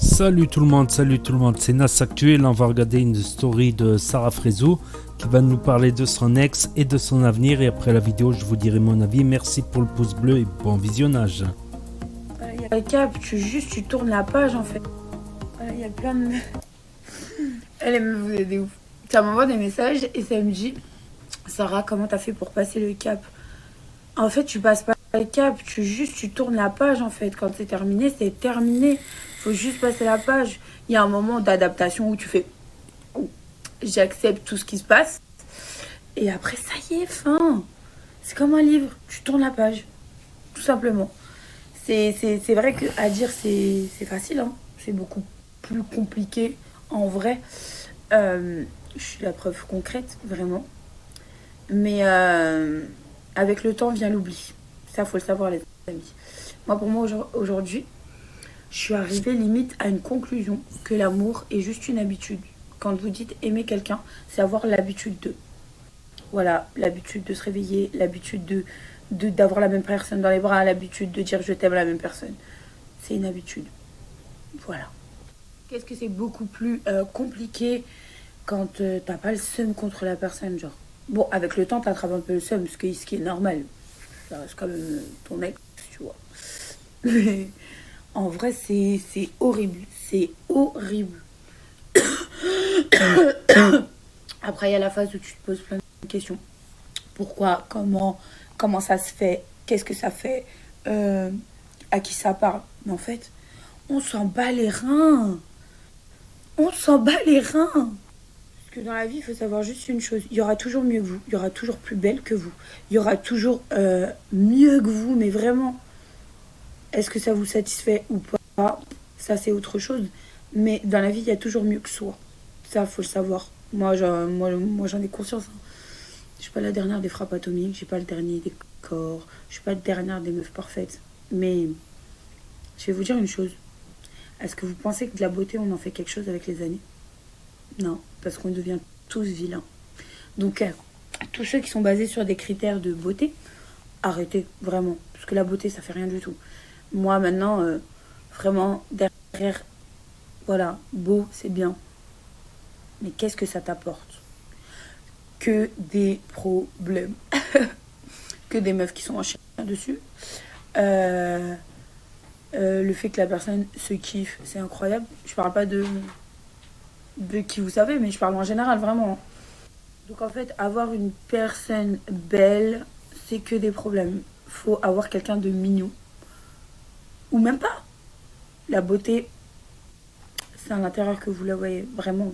Salut tout le monde, c'est Nas Actuel. On va regarder une story de Sarah Frézou qui va nous parler de son ex et de son avenir. Et après la vidéo, je vous dirai mon avis. Merci pour le pouce bleu et bon visionnage. Il y a le cap, tu tournes la page en fait. Il y a plein de... Elle est des ouf. Ça m'envoie des messages et ça me dit Sarah, comment t'as fait pour passer le cap? En fait, tu passes pas le cap, tu tournes la page en fait. Quand c'est terminé, c'est terminé. Faut juste passer la page. Il y a un moment d'adaptation où tu fais j'accepte tout ce qui se passe. Et après, ça y est, fin. C'est comme un livre, tu tournes la page. Tout simplement. C'est vrai qu'à dire, c'est facile. Hein. C'est beaucoup plus compliqué en vrai. Je suis la preuve concrète, vraiment. Mais avec le temps vient l'oubli. Ça, faut le savoir, les amis. Moi, pour moi, aujourd'hui, je suis arrivée limite à une conclusion que l'amour est juste une habitude. Quand vous dites aimer quelqu'un, c'est avoir l'habitude de. Voilà, l'habitude de se réveiller, l'habitude d'avoir la même personne dans les bras, l'habitude de dire je t'aime à la même personne. C'est une habitude. Voilà. Qu'est-ce que c'est beaucoup plus compliqué quand t'as pas le seum contre la personne, genre. Bon, avec le temps, t'attrapes un peu le seum, ce qui est normal. Ça reste quand même ton ex, tu vois. Mais en vrai, c'est horrible. C'est horrible. Après, il y a la phase où tu te poses plein de questions. Pourquoi? Comment ça se fait? Qu'est-ce que ça fait? À qui ça parle? Mais en fait, on s'en bat les reins. On s'en bat les reins. Parce que dans la vie, il faut savoir juste une chose. Il y aura toujours mieux que vous. Il y aura toujours plus belle que vous. Il y aura toujours mieux que vous. Mais vraiment, est-ce que ça vous satisfait ou pas? Ça, c'est autre chose. Mais dans la vie, il y a toujours mieux que soi. Ça, faut le savoir. Moi, j'en ai conscience. Hein. Je suis pas la dernière des frappes atomiques. Je suis pas le dernier des corps. Je suis pas la dernière des meufs parfaites. Mais je vais vous dire une chose. Est-ce que vous pensez que de la beauté, on en fait quelque chose avec les années? Non, parce qu'on devient tous vilains. Donc, tous ceux qui sont basés sur des critères de beauté, arrêtez, vraiment. Parce que la beauté, ça fait rien du tout. Moi, maintenant, vraiment, derrière, voilà, beau, c'est bien. Mais qu'est-ce que ça t'apporte? Que des problèmes. Que des meufs qui sont en chien dessus. Le fait que la personne se kiffe, c'est incroyable. Je parle pas de qui vous savez, mais je parle en général, vraiment. Donc en fait, avoir une personne belle, c'est que des problèmes. Faut avoir quelqu'un de mignon. Ou même pas. La beauté, c'est à l'intérieur que vous la voyez, vraiment.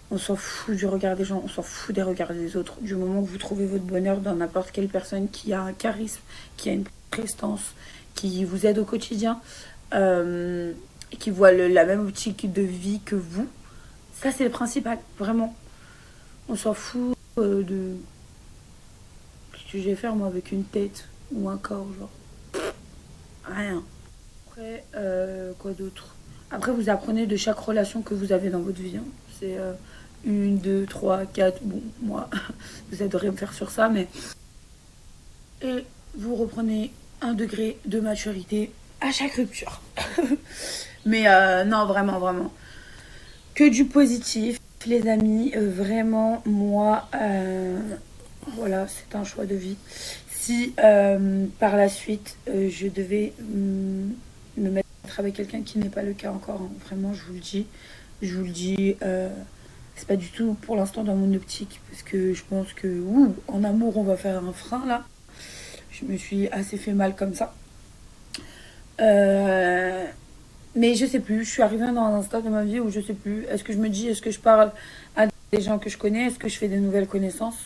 On s'en fout du regard des gens, on s'en fout des regards des autres. Du moment que vous trouvez votre bonheur dans n'importe quelle personne qui a un charisme, qui a une prestance, qui vous aide au quotidien, qui voit la même optique de vie que vous, ça c'est le principal, vraiment. On s'en fout de ce que je vais faire moi avec une tête ou un corps, genre. Rien. Après, quoi d'autre? Après, vous apprenez de chaque relation que vous avez dans votre vie. Hein. C'est 1, 2, 3, 4. Bon, moi, vous adorez me faire sur ça, mais. Et vous reprenez un degré de maturité à chaque rupture. Mais non, vraiment, vraiment. Que du positif, les amis. Vraiment, moi, voilà, c'est un choix de vie. Si par la suite, je devais me mettre avec quelqu'un qui n'est pas le cas encore, hein, vraiment, je vous le dis. Je vous le dis, c'est pas du tout pour l'instant dans mon optique, parce que je pense que, en amour, on va faire un frein, là. Je me suis assez fait mal comme ça. Mais je sais plus, je suis arrivée dans un stade de ma vie où je sais plus. Est-ce que je me dis, est-ce que je parle à des gens que je connais? Est-ce que je fais de nouvelles connaissances?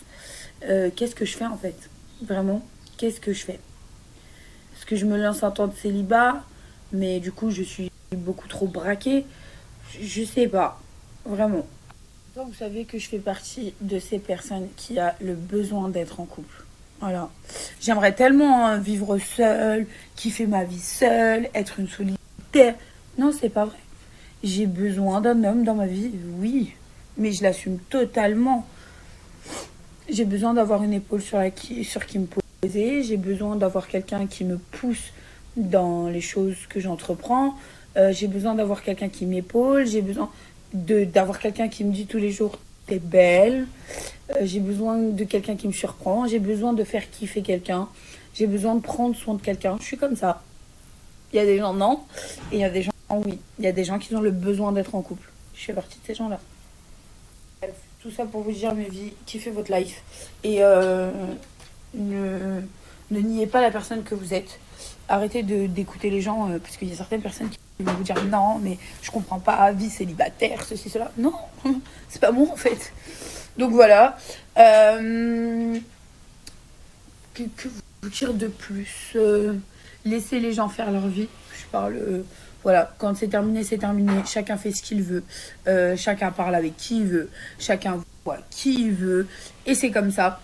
Qu'est-ce que je fais en fait? Vraiment, qu'est-ce que je fais? Est-ce que je me lance un temps de célibat? Mais du coup, je suis beaucoup trop braquée. Je sais pas, vraiment. Donc, vous savez que je fais partie de ces personnes qui a le besoin d'être en couple. Voilà. J'aimerais tellement hein, vivre seule, kiffer ma vie seule, être une solitaire. Non, c'est pas vrai. J'ai besoin d'un homme dans ma vie, oui. Mais je l'assume totalement. J'ai besoin d'avoir une épaule sur qui me poser. J'ai besoin d'avoir quelqu'un qui me pousse dans les choses que j'entreprends. J'ai besoin d'avoir quelqu'un qui m'épaule. J'ai besoin d'avoir quelqu'un qui me dit tous les jours, t'es belle. J'ai besoin de quelqu'un qui me surprend. J'ai besoin de faire kiffer quelqu'un. J'ai besoin de prendre soin de quelqu'un. Je suis comme ça. Il y a des gens, non. Et il y a des gens, oui. Il y a des gens qui ont le besoin d'être en couple. Je fais partie de ces gens-là. Bref, tout ça pour vous dire, mes vies, kiffez votre life. Et ne, ne niez pas la personne que vous êtes. Arrêtez d'écouter les gens, parce qu'il y a certaines personnes qui vont vous dire non, mais je comprends pas, vie célibataire, ceci, cela. Non, c'est pas moi en fait. Donc voilà. Que vous dire de plus laissez les gens faire leur vie. Je parle. Voilà, quand c'est terminé, c'est terminé. Chacun fait ce qu'il veut. Chacun parle avec qui il veut. Chacun voit qui il veut. Et c'est comme ça.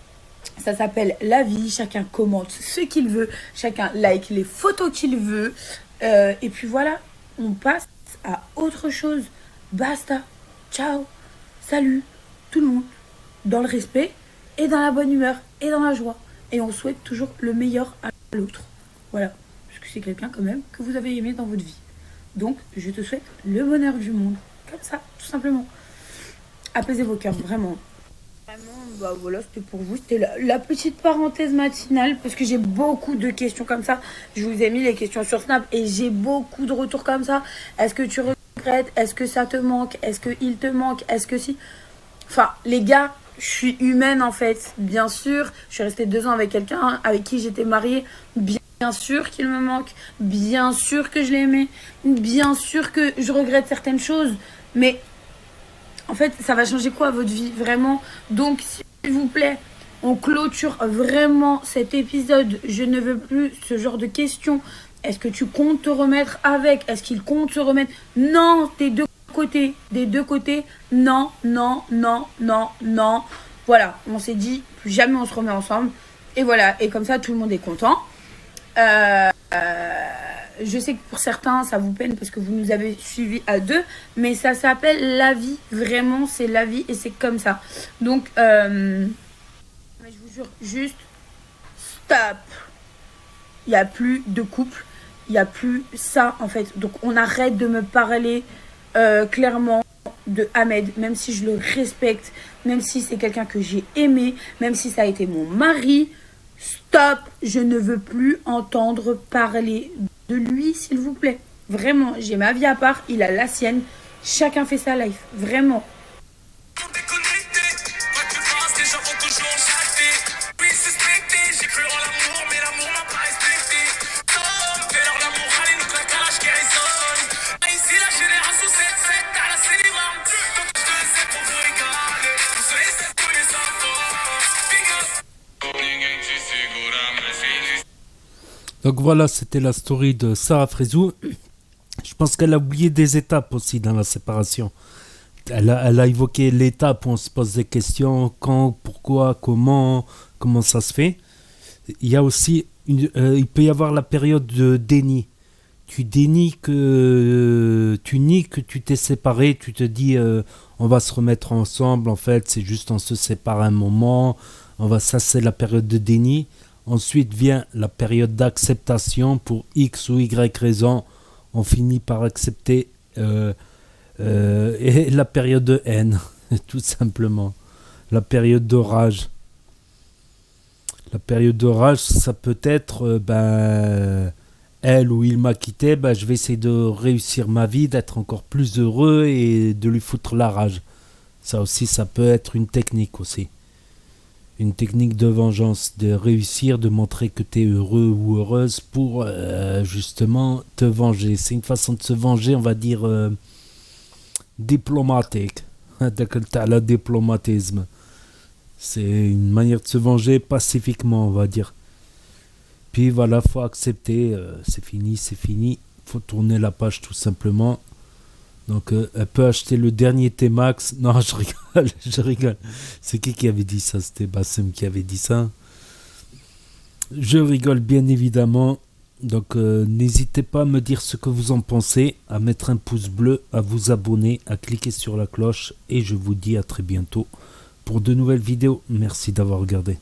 Ça s'appelle la vie. Chacun commente ce qu'il veut. Chacun like les photos qu'il veut. Et puis voilà, on passe à autre chose. Basta. Ciao. Salut. Tout le monde. Dans le respect et dans la bonne humeur et dans la joie. Et on souhaite toujours le meilleur à l'autre. Voilà. Parce que c'est quelqu'un quand même que vous avez aimé dans votre vie. Donc, je te souhaite le bonheur du monde. Comme ça, tout simplement. Apaisez vos cœurs, vraiment. Vraiment, bah voilà, c'était pour vous. C'était la petite parenthèse matinale. Parce que j'ai beaucoup de questions comme ça. Je vous ai mis les questions sur Snap. Et j'ai beaucoup de retours comme ça. Est-ce que tu regrettes? Est-ce que ça te manque? Est-ce qu'il te manque? Est-ce que si... Enfin, les gars, je suis humaine en fait. Bien sûr, je suis restée 2 ans avec quelqu'un avec qui j'étais mariée. Bien sûr qu'il me manque. Bien sûr que je l'ai aimé. Bien sûr que je regrette certaines choses. Mais en fait, ça va changer quoi à votre vie, vraiment? Donc, s'il vous plaît, on clôture vraiment cet épisode. Je ne veux plus ce genre de questions. Est-ce que tu comptes te remettre avec? Est-ce qu'il compte se remettre? Non, des deux côtés, non, non, non, non, non. Voilà, on s'est dit, plus jamais on se remet ensemble. Et voilà, et comme ça, tout le monde est content. Je sais que pour certains, ça vous peine parce que vous nous avez suivis à 2. Mais ça s'appelle la vie. Vraiment, c'est la vie et c'est comme ça. Donc, mais je vous jure, juste, stop. Il n'y a plus de couple. Il n'y a plus ça, en fait. Donc, on arrête de me parler clairement de Ahmed, même si je le respecte, même si c'est quelqu'un que j'ai aimé, même si ça a été mon mari. Stop, je ne veux plus entendre parler de lui, s'il vous plaît. Vraiment, j'ai ma vie à part, il a la sienne. Chacun fait sa life, vraiment. Donc voilà, c'était la story de Sarah Frézou. Je pense qu'elle a oublié des étapes aussi dans la séparation. Elle a évoqué l'étape où on se pose des questions, quand, pourquoi, comment ça se fait. Il y a aussi, il peut y avoir la période de déni. Tu nies que tu t'es séparé, tu te dis on va se remettre ensemble, en fait c'est juste on se sépare un moment, ça c'est la période de déni. Ensuite vient la période d'acceptation. Pour X ou Y raison, on finit par accepter. Et la période de haine, tout simplement. La période de rage. La période de rage, ça peut être, elle ou il m'a quitté, je vais essayer de réussir ma vie, d'être encore plus heureux et de lui foutre la rage. Ça aussi, ça peut être une technique aussi. Une technique de vengeance, de réussir, de montrer que tu es heureux ou heureuse pour justement te venger. C'est une façon de se venger, on va dire, diplomatique. Le diplomatisme. C'est une manière de se venger pacifiquement, on va dire. Puis voilà, faut accepter, c'est fini. Faut tourner la page tout simplement. Donc elle peut acheter le dernier T-Max. Non, je rigole. C'est qui avait dit ça? C'était Bassem qui avait dit ça. Je rigole bien évidemment. Donc n'hésitez pas à me dire ce que vous en pensez, à mettre un pouce bleu, à vous abonner, à cliquer sur la cloche. Et je vous dis à très bientôt pour de nouvelles vidéos. Merci d'avoir regardé.